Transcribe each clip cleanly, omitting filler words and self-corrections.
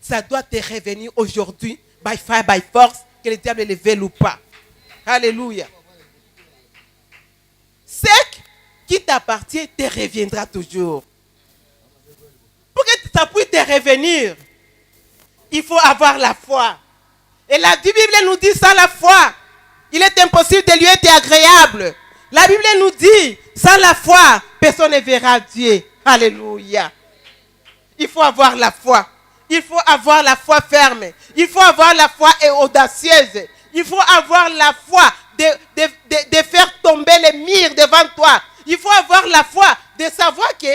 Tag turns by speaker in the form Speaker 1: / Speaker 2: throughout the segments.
Speaker 1: ça doit te revenir aujourd'hui, by fire, by force, que le diable le veuille ou pas. Alléluia. Ce qui t'appartient te reviendra toujours. Pour que ça puisse te revenir, il faut avoir la foi. Et la Bible nous dit, sans la foi, il est impossible de lui être agréable. La Bible nous dit, sans la foi, personne ne verra Dieu. Alléluia. Il faut avoir la foi. Il faut avoir la foi ferme. Il faut avoir la foi audacieuse. Il faut avoir la foi de faire tomber les murs devant toi. Il faut avoir la foi de savoir que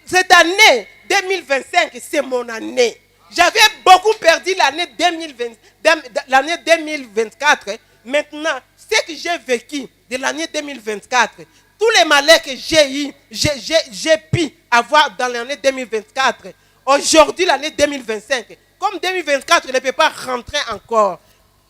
Speaker 1: cette année 2025, c'est mon année. J'avais beaucoup perdu l'année 2024. Maintenant, ce que j'ai vécu de l'année 2024, tous les malheurs que j'ai eu, j'ai pu avoir dans l'année 2024. Aujourd'hui, l'année 2025, comme 2024 ne peut pas rentrer encore.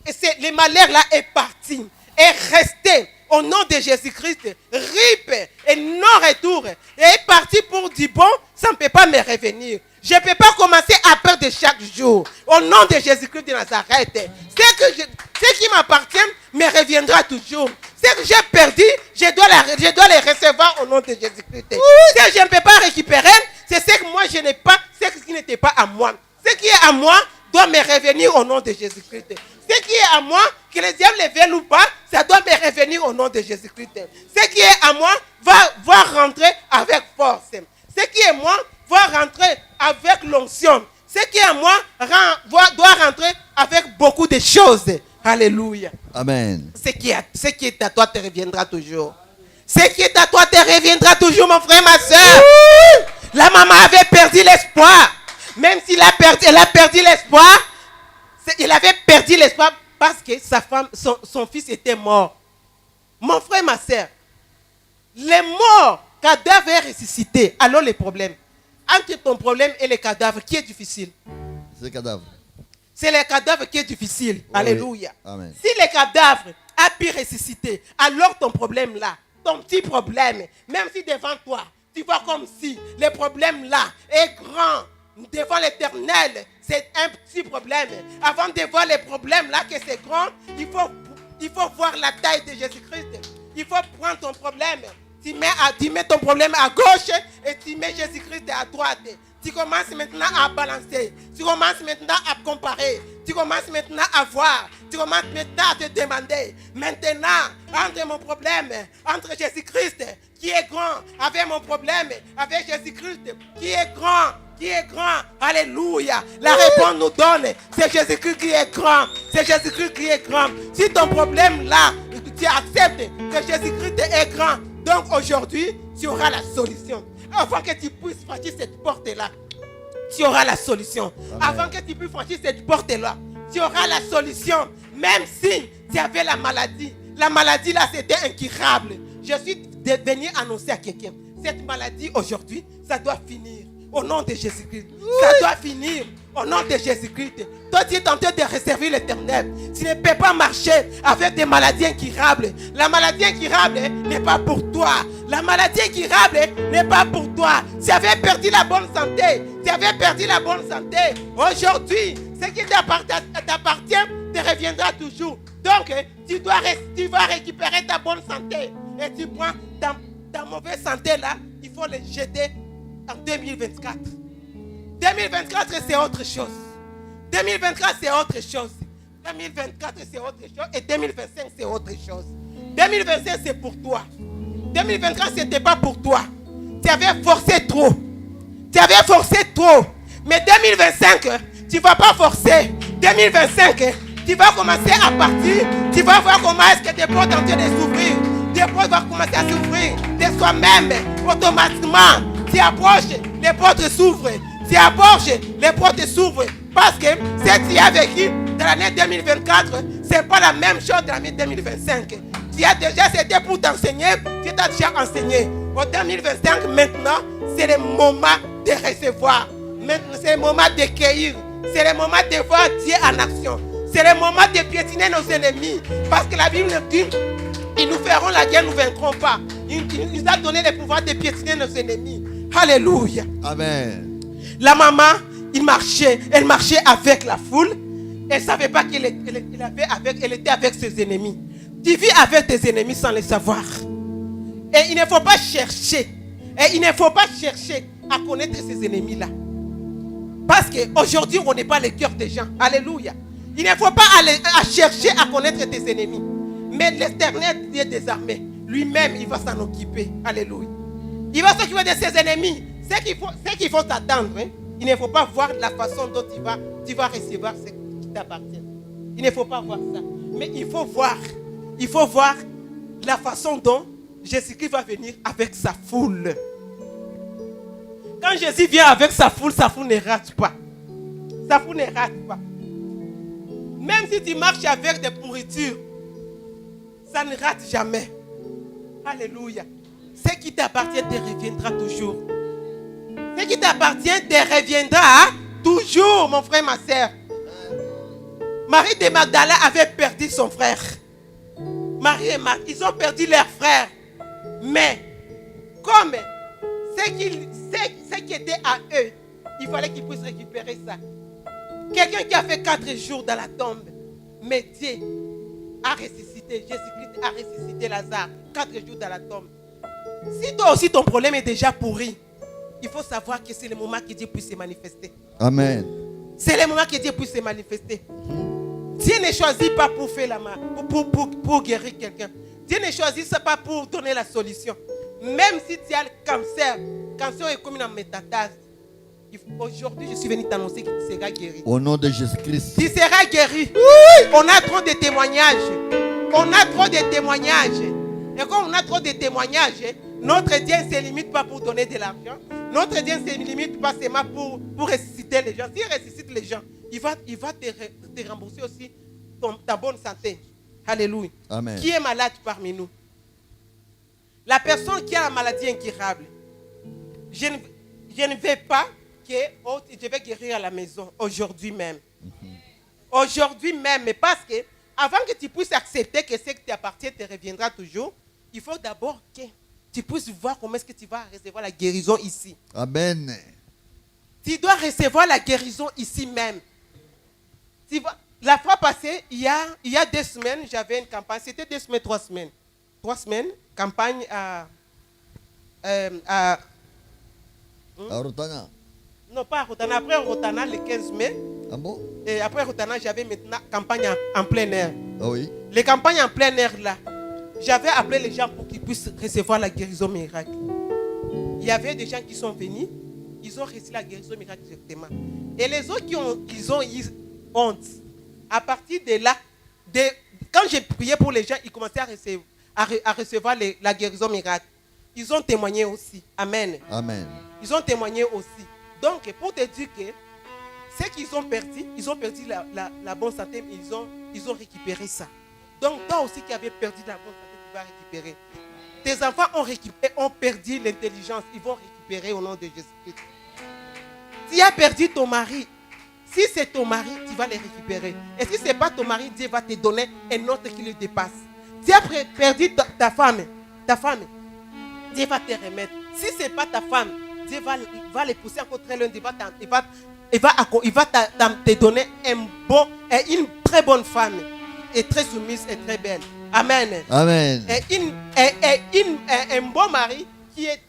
Speaker 1: Et le malheur là est parti, est resté au nom de Jésus-Christ, rip et non-retour. Et est parti pour du bon, ça ne peut pas me revenir. Je ne peux pas commencer à perdre chaque jour. Au nom de Jésus-Christ de Nazareth. Ce qui m'appartient me reviendra toujours. Ce que j'ai perdu, je dois les recevoir au nom de Jésus-Christ. Ce que je ne peux pas récupérer, c'est ce que moi je n'ai pas, ce qui n'était pas à moi. Ce qui est à moi doit me revenir au nom de Jésus-Christ. Ce qui est à moi, que le diable le veuille ou pas, ça doit me revenir au nom de Jésus-Christ. Ce qui est à moi va rentrer avec force. Ce qui est à moi va rentrer avec l'onction. Ce qui est à moi doit rentrer avec beaucoup de choses. Alléluia.
Speaker 2: Amen.
Speaker 1: Ce qui est à toi te reviendra toujours. Ce qui est à toi te reviendra toujours, mon frère, ma soeur. La maman avait perdu l'espoir. Même s'il a perdu l'espoir, il avait perdu l'espoir parce que sa femme, son fils était mort. Mon frère, ma soeur, les morts, cadavres est ressuscité. Alors les problèmes. Entre ton problème et les cadavres, qui est difficile?
Speaker 2: C'est le cadavre.
Speaker 1: C'est le cadavre qui est difficile. Oui. Alléluia.
Speaker 2: Amen.
Speaker 1: Si le cadavre a pu ressusciter, alors ton problème là, ton petit problème, même si devant toi, tu vois comme si le problème là est grand, devant l'Éternel, c'est un petit problème. Avant de voir les problèmes là que c'est grand, il faut voir la taille de Jésus-Christ. Il faut prendre ton problème. Tu mets ton problème à gauche et tu mets Jésus-Christ à droite. Tu commences maintenant à balancer. Tu commences maintenant à comparer. Tu commences maintenant à voir. Tu commences maintenant à te demander. Maintenant, entre mon problème, entre Jésus-Christ qui est grand, avec mon problème, avec Jésus-Christ qui est grand, alléluia. La réponse nous donne, c'est Jésus-Christ qui est grand. C'est Jésus-Christ qui est grand. Si ton problème là, tu acceptes que Jésus-Christ est grand, donc aujourd'hui, tu auras la solution. Avant que tu puisses franchir cette porte-là, tu auras la solution. Amen. Avant que tu puisses franchir cette porte-là, tu auras la solution. Même si tu avais la maladie là, c'était incurable. Je suis venu annoncer à quelqu'un, cette maladie aujourd'hui, ça doit finir. Au nom de Jésus-Christ. Ça doit finir. Au nom de Jésus-Christ. Toi, tu es tenté de resservir l'Éternel. Tu ne peux pas marcher avec des maladies incurables. La maladie incurable n'est pas pour toi. La maladie incurable n'est pas pour toi. Tu avais perdu la bonne santé. Aujourd'hui, ce qui t'appartient te reviendra toujours. Donc, tu vas récupérer ta bonne santé. Et tu prends ta mauvaise santé là, il faut les jeter en 2024. 2024, c'est autre chose. 2024, c'est autre chose. 2024, c'est autre chose. Et 2025, c'est autre chose. 2025, c'est pour toi. 2024, ce n'était pas pour toi. Tu avais forcé trop. Mais 2025, tu ne vas pas forcer. 2025, tu vas commencer à partir. Tu vas voir comment est-ce que tes portes sont en train de s'ouvrir. Tes portes vont commencer à s'ouvrir de soi-même, automatiquement. Tu approches, les portes s'ouvrent. Tu approches, les portes s'ouvrent. Parce que ce que tu as vécu dans l'année 2024, ce n'est pas la même chose dans l'année 2025. Tu as déjà, c'était pour t'enseigner, tu t'as déjà enseigné. En 2025, maintenant, c'est le moment de recevoir. Maintenant, c'est le moment de cueillir. C'est le moment de voir Dieu en action. C'est le moment de piétiner nos ennemis. Parce que la Bible nous dit, ils nous feront la guerre, nous ne vaincrons pas. Il nous a donné le pouvoir de piétiner nos ennemis. Alléluia.
Speaker 2: Amen.
Speaker 1: La maman, elle marchait avec la foule. Elle ne savait pas qu'elle était avec ses ennemis. Tu vis avec tes ennemis sans le savoir. Et il ne faut pas chercher. Et il ne faut pas chercher à connaître ces ennemis-là. Parce qu'aujourd'hui, on n'est pas le cœur des gens. Alléluia. Il ne faut pas aller à chercher à connaître tes ennemis. Mais l'Éternel Dieu des armées, lui-même, il va s'en occuper. Alléluia. Il va s'occuper de ses ennemis. C'est qu'il faut t'attendre. Hein. Il ne faut pas voir la façon dont tu vas recevoir ce qui t'appartient. Il ne faut pas voir ça. Mais il faut voir la façon dont Jésus-Christ va venir avec sa foule. Quand Jésus vient avec sa foule ne rate pas. Sa foule ne rate pas. Même si tu marches avec des pourritures, ça ne rate jamais. Alléluia. Ce qui t'appartient te reviendra toujours. Ce qui t'appartient te reviendra toujours, mon frère, ma soeur. Marie de Magdala avait perdu son frère. Marie et Marthe, ils ont perdu leur frère. Mais, comme ce qui était à eux, il fallait qu'ils puissent récupérer ça. Quelqu'un qui a fait 4 jours dans la tombe, mais Dieu a ressuscité, Jésus-Christ a ressuscité Lazare, 4 jours dans la tombe. Si toi aussi ton problème est déjà pourri, il faut savoir que c'est le moment que Dieu puisse se manifester.
Speaker 2: Amen.
Speaker 1: C'est le moment que Dieu puisse se manifester. Dieu ne choisit pas pour faire la main, pour guérir quelqu'un. Dieu ne choisit pas pour donner la solution. Même si tu as le cancer est comme une métatase. Aujourd'hui, je suis venu t'annoncer que tu seras guéri.
Speaker 2: Au nom de Jésus-Christ.
Speaker 1: Tu seras guéri. Oui. On a trop de témoignages. Et comme on a trop de témoignages, notre Dieu ne se limite pas pour donner de l'argent. Notre Dieu ne se limite pas seulement pour ressusciter les gens. S'il ressuscite les gens, il va te rembourser aussi ta bonne santé. Alléluia.
Speaker 2: Amen.
Speaker 1: Qui est malade parmi nous? La personne qui a la maladie incurable. Je ne vais pas que je vais guérir à la maison aujourd'hui même. Aujourd'hui même, mais parce que avant que tu puisses accepter que ce qui t'appartient te reviendra toujours, il faut d'abord que tu puisses voir comment est-ce que tu vas recevoir la guérison ici.
Speaker 2: Amen.
Speaker 1: Tu dois recevoir la guérison ici même. La fois passée, il y a 2 semaines, j'avais une campagne. C'était 2 semaines, 3 semaines. 3 semaines, campagne à
Speaker 2: Rotana.
Speaker 1: Non, pas à Rotana. Après Rotana, le 15 mai.
Speaker 2: Ah bon?
Speaker 1: Et après Rotana, j'avais maintenant campagne en plein air.
Speaker 2: Ah oui.
Speaker 1: Les campagnes en plein air là, j'avais appelé les gens pour qu'ils puissent recevoir la guérison miracle. Il y avait des gens qui sont venus, ils ont reçu la guérison miracle directement. Et les autres ils ont eu honte. À partir de là, quand j'ai prié pour les gens, ils commençaient à recevoir la guérison miracle. Ils ont témoigné aussi. Amen.
Speaker 2: Amen.
Speaker 1: Ils ont témoigné aussi. Donc, pour te dire que ce qu'ils ont perdu, la bonne santé, mais ils ont récupéré ça. Donc, toi aussi qui avais perdu la bonne santé, tu vas récupérer. Tes enfants ont perdu l'intelligence, ils vont récupérer au nom de Jésus-Christ. Tu as perdu ton mari. Si c'est ton mari, tu vas le récupérer. Et si ce n'est pas ton mari, Dieu va te donner un autre qui le dépasse. Tu as perdu ta femme, Dieu va te remettre. Si ce n'est pas ta femme, Dieu va les pousser encore très loin. Il va te donner une très bonne femme. Et très soumise et très belle. Amen.
Speaker 2: Amen.
Speaker 1: Et un bon mari qui est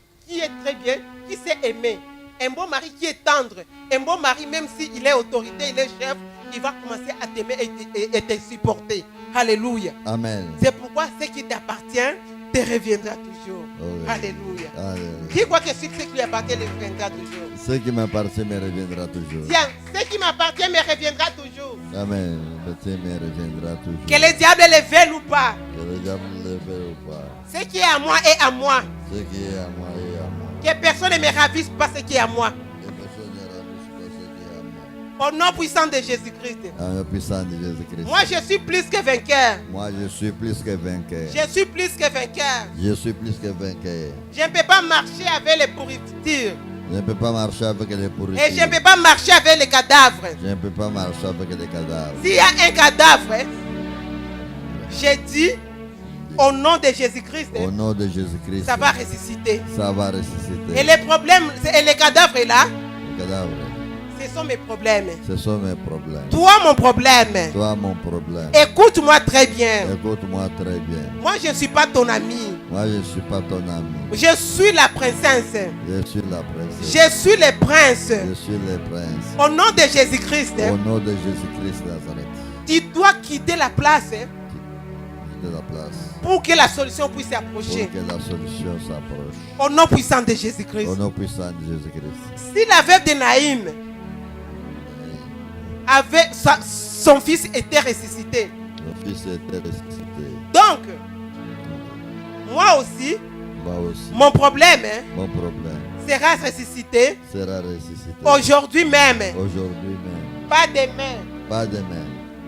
Speaker 1: très bien, qui sait aimer. Un bon mari qui est tendre. Un bon mari, même s'il est autorité, il est chef, il va commencer à t'aimer et te supporter. Alléluia.
Speaker 2: Amen.
Speaker 1: C'est pourquoi ce qui t'appartient te reviendra toujours.
Speaker 2: Oui.
Speaker 1: Alléluia.
Speaker 2: Alléluia.
Speaker 1: Qui croit que ce qui lui appartient le reviendra toujours?
Speaker 2: Ce qui m'appartient me reviendra toujours.
Speaker 1: Tiens, ce qui m'appartient me reviendra toujours.
Speaker 2: Amen. Ce qui me reviendra toujours.
Speaker 1: Que le diable le veuille ou pas.
Speaker 2: Que le diable le veuille ou pas.
Speaker 1: Ce qui est à moi est à moi.
Speaker 2: Ce qui est à moi est à moi.
Speaker 1: Que personne ne me ravisse pas ce qui est à moi.
Speaker 2: Que personne ne ravisse pas ce qui est à moi.
Speaker 1: Au nom puissant de Jésus-Christ.
Speaker 2: Au nom puissant de Jésus-Christ.
Speaker 1: Moi, je suis plus que vainqueur.
Speaker 2: Moi, je suis plus que vainqueur.
Speaker 1: Je suis plus que vainqueur.
Speaker 2: Je suis plus que vainqueur.
Speaker 1: Je ne peux pas marcher avec les pourritures.
Speaker 2: Je ne peux pas marcher avec les pourritures.
Speaker 1: Et je ne peux pas marcher avec les cadavres.
Speaker 2: Je ne peux pas marcher avec les cadavres.
Speaker 1: S'il y a un cadavre, j'ai dit, au nom de Jésus-Christ,
Speaker 2: Au nom de Jésus-Christ,
Speaker 1: ça va ressusciter.
Speaker 2: ça va ressusciter.
Speaker 1: Et les problèmes, et les cadavres là,
Speaker 2: Le cadavre,
Speaker 1: Ce sont mes problèmes.
Speaker 2: Ce sont mes problèmes.
Speaker 1: Toi, mon problème.
Speaker 2: Toi, mon problème.
Speaker 1: Écoute-moi très bien.
Speaker 2: Écoute-moi très bien.
Speaker 1: Moi, je ne suis pas ton ami.
Speaker 2: Moi, je ne suis pas ton ami.
Speaker 1: Je suis la princesse.
Speaker 2: Je suis la princesse.
Speaker 1: Je suis le prince.
Speaker 2: Je suis le prince.
Speaker 1: Au nom de Jésus-Christ,
Speaker 2: Au nom de Jésus-Christ Nazareth.
Speaker 1: tu dois quitter la place
Speaker 2: De la place.
Speaker 1: pour que la solution puisse
Speaker 2: Pour
Speaker 1: s'approcher.
Speaker 2: que la solution s'approche.
Speaker 1: Au nom puissant de Jésus-Christ.
Speaker 2: Au nom puissant de Jésus-Christ.
Speaker 1: Si la veuve de Naïm avait son fils était ressuscité.
Speaker 2: Mon fils était ressuscité.
Speaker 1: Donc, moi aussi,
Speaker 2: Moi aussi.
Speaker 1: mon problème
Speaker 2: Mon problème
Speaker 1: sera ressuscité
Speaker 2: sera ressuscité.
Speaker 1: aujourd'hui même,
Speaker 2: Aujourd'hui même.
Speaker 1: pas demain.
Speaker 2: Pas demain.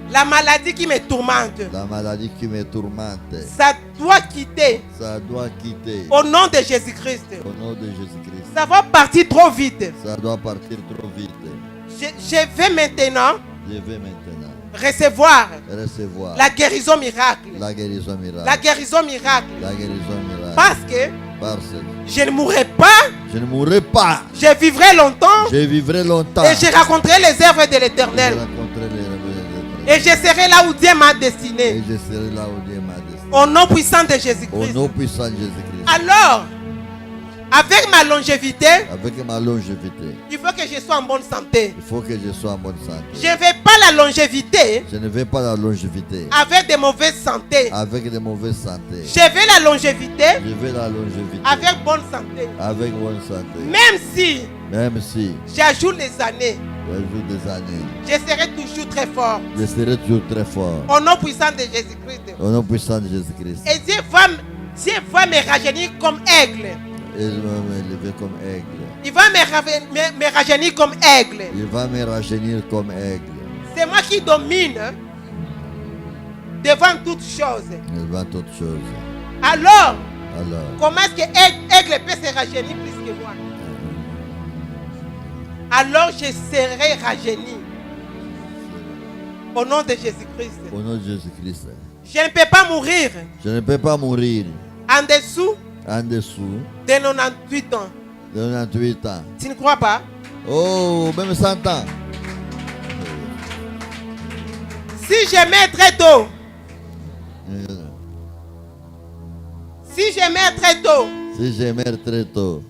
Speaker 1: La maladie qui me tourmente,
Speaker 2: La maladie qui me tourmente,
Speaker 1: ça doit quitter
Speaker 2: ça doit quitter.
Speaker 1: au nom de Jésus-Christ.
Speaker 2: Au nom de Jésus-Christ.
Speaker 1: Ça va partir trop vite.
Speaker 2: Ça doit partir trop vite.
Speaker 1: Je vais maintenant
Speaker 2: Je vais maintenant
Speaker 1: recevoir
Speaker 2: recevoir
Speaker 1: la guérison miracle.
Speaker 2: la guérison miracle.
Speaker 1: La guérison miracle.
Speaker 2: La guérison miracle.
Speaker 1: Parce que
Speaker 2: Parce que
Speaker 1: je ne mourrai pas,
Speaker 2: je ne mourrai pas.
Speaker 1: je vivrai longtemps
Speaker 2: Je vivrai longtemps.
Speaker 1: et je raconterai les œuvres de
Speaker 2: Je
Speaker 1: l'Éternel.
Speaker 2: rencontrerai les rêves de
Speaker 1: Et je serai là où Dieu m'a
Speaker 2: Et
Speaker 1: destiné.
Speaker 2: je serai là où Dieu m'a destiné.
Speaker 1: Au nom puissant de
Speaker 2: Au
Speaker 1: Jésus-Christ.
Speaker 2: nom puissant de Jésus-Christ.
Speaker 1: Alors, avec ma longévité,
Speaker 2: Avec ma longévité,
Speaker 1: il faut que je sois en bonne santé.
Speaker 2: il faut que je sois en bonne santé.
Speaker 1: Je ne veux pas la longévité
Speaker 2: Je ne veux pas la longévité
Speaker 1: avec de mauvaises santé.
Speaker 2: avec de mauvaises santé.
Speaker 1: Je veux la longévité
Speaker 2: Je veux la longévité
Speaker 1: avec bonne santé.
Speaker 2: avec bonne santé.
Speaker 1: Même si
Speaker 2: Même si
Speaker 1: j'ajoute les années,
Speaker 2: j'ajoute des années,
Speaker 1: je serai toujours très fort.
Speaker 2: je serai toujours très fort.
Speaker 1: Au nom puissant de Jésus-Christ.
Speaker 2: Au nom puissant de Jésus-Christ.
Speaker 1: Et Dieu va me rajeunir comme aigle.
Speaker 2: Et je vais me lever comme aigle.
Speaker 1: Il va me rajeunir comme aigle.
Speaker 2: Il va me rajeunir comme aigle.
Speaker 1: C'est moi qui domine devant toutes choses.
Speaker 2: Devant toutes choses.
Speaker 1: Alors,
Speaker 2: Alors,
Speaker 1: comment est-ce que aigle peut se rajeunir plus que moi? Alors je serai rajeuni. Au nom de Jésus-Christ.
Speaker 2: au nom de Jésus-Christ,
Speaker 1: Je ne peux pas mourir
Speaker 2: je ne peux pas mourir
Speaker 1: en dessous
Speaker 2: en dessous
Speaker 1: de 98 ans.
Speaker 2: de 98 ans.
Speaker 1: Tu ne crois pas?
Speaker 2: Oh, même 100 ans.
Speaker 1: Si je meurs très tôt, si je meurs très tôt,
Speaker 2: Si je meurs très tôt,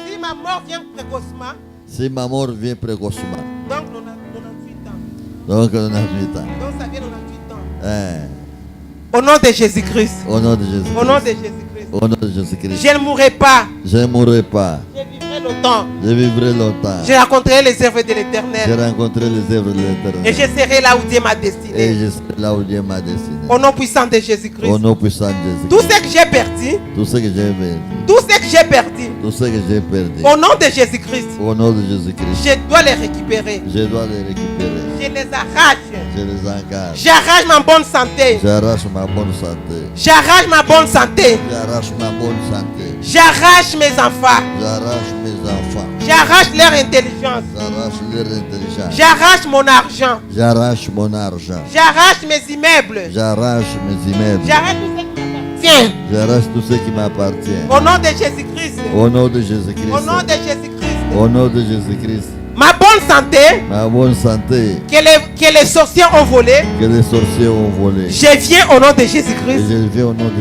Speaker 1: si ma mort vient précocement,
Speaker 2: si ma mort vient précocement,
Speaker 1: donc 98 ans.
Speaker 2: donc 98 ans.
Speaker 1: Donc ça vient 98 ans.
Speaker 2: Hein,
Speaker 1: Au nom de Jésus-Christ.
Speaker 2: au nom de Jésus-Christ.
Speaker 1: Au nom de Jésus-Christ.
Speaker 2: Au nom de Jésus-Christ.
Speaker 1: Je ne mourrai pas.
Speaker 2: Je ne mourrai pas.
Speaker 1: Je vivrai longtemps.
Speaker 2: Je vivrai longtemps.
Speaker 1: Je raconterai les œuvres de
Speaker 2: J'ai
Speaker 1: l'Éternel.
Speaker 2: rencontré les œuvres de
Speaker 1: Et
Speaker 2: l'Éternel.
Speaker 1: je serai là où Dieu m'a
Speaker 2: Et
Speaker 1: destiné.
Speaker 2: je serai là où Dieu m'a destiné.
Speaker 1: Au nom puissant de Jésus-Christ.
Speaker 2: Au nom puissant de
Speaker 1: Tout
Speaker 2: Jésus-Christ.
Speaker 1: ce que j'ai perdu,
Speaker 2: Tout ce que j'ai perdu.
Speaker 1: tout ce que j'ai perdu,
Speaker 2: Tout ce que j'ai perdu.
Speaker 1: au nom de Jésus-Christ,
Speaker 2: Au nom de Jésus-Christ.
Speaker 1: je dois les récupérer.
Speaker 2: Je dois les récupérer.
Speaker 1: Je les arrache.
Speaker 2: Je les engage.
Speaker 1: J'arrache ma bonne santé.
Speaker 2: J'arrache ma bonne santé.
Speaker 1: J'arrache ma bonne santé.
Speaker 2: J'arrache ma bonne santé.
Speaker 1: J'arrache mes enfants.
Speaker 2: J'arrache mes enfants.
Speaker 1: J'arrache leur intelligence.
Speaker 2: J'arrache leur intelligence.
Speaker 1: J'arrache mon argent.
Speaker 2: J'arrache mon argent.
Speaker 1: J'arrache mes immeubles.
Speaker 2: J'arrache mes immeubles.
Speaker 1: J'arrache tout ce qui m'appartient.
Speaker 2: J'arrache tout ce qui m'appartient.
Speaker 1: Au nom de Jésus-Christ.
Speaker 2: Au nom de Jésus-Christ.
Speaker 1: Au nom de Jésus-Christ.
Speaker 2: Au nom de Jésus-Christ.
Speaker 1: Ma bonne santé
Speaker 2: Ma bonne santé
Speaker 1: que les sorciers ont volé.
Speaker 2: que les sorciers ont volé.
Speaker 1: Je viens au nom de
Speaker 2: Et
Speaker 1: Jésus-Christ.
Speaker 2: je viens au nom de